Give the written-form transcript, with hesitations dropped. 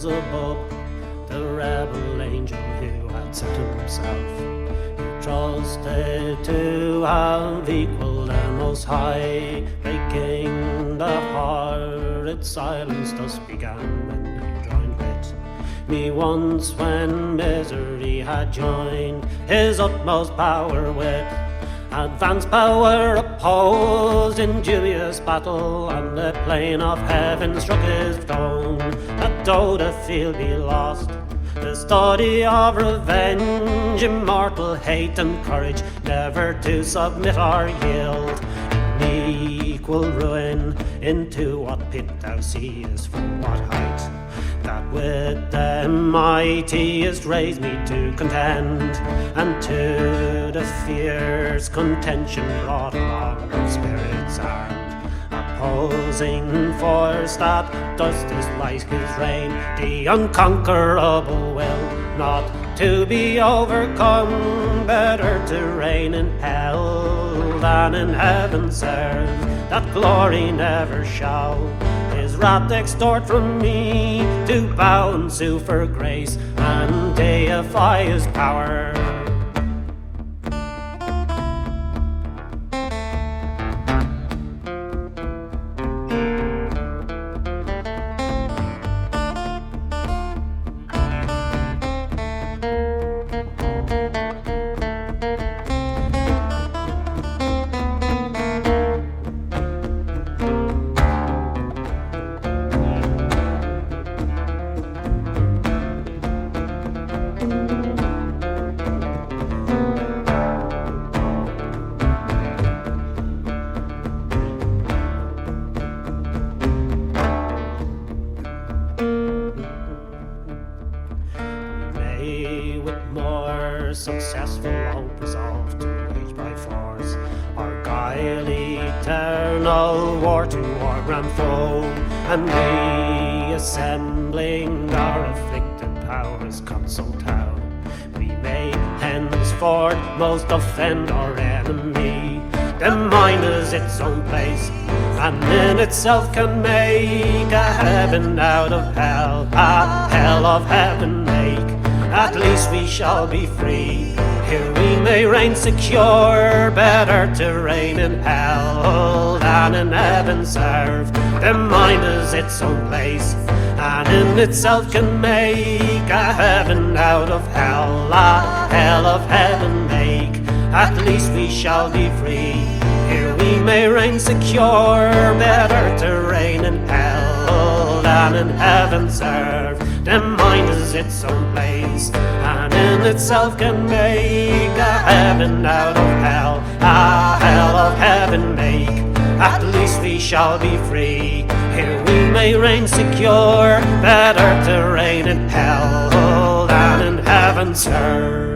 angels above, the rebel angel who had set himself, who trusted to have equal the Most High, breaking the horrid silence thus began when he joined with me once, when misery had joined his utmost power with advanced power, opposed in dubious battle, and the plain of heaven struck his throne, that though the field be lost, the study of revenge, immortal hate and courage, never to submit or yield, in equal ruin, into what pit thou seest, from what height, that with the mightiest raised me to contend, and to the fierce contention brought along of spirits armed, opposing force that does dislike his reign, the unconquerable will not to be overcome, better to reign in hell than in heaven serve, that glory never shall his wrath extort from me, to bow and sue for grace and deify his power. With more successful hope resolved to wage by force our guile eternal war to our grand foe, and reassembling our afflicted powers consult how we may henceforth most offend our enemy. The mind is its own place, and in itself can make a heaven out of hell, a hell of heaven make. At least we shall be free, here we may reign secure, better to reign in hell than in heaven serve. The mind is its own place, and in itself can make a heaven out of hell, a hell of heaven make. At least we shall be free, here we may reign secure, better to reign in hell than in heaven serve. The mind is its own place, and in itself can make a heaven out of hell, a hell of heaven make. At least we shall be free, here we may reign secure, better to reign in hell than in heaven serve.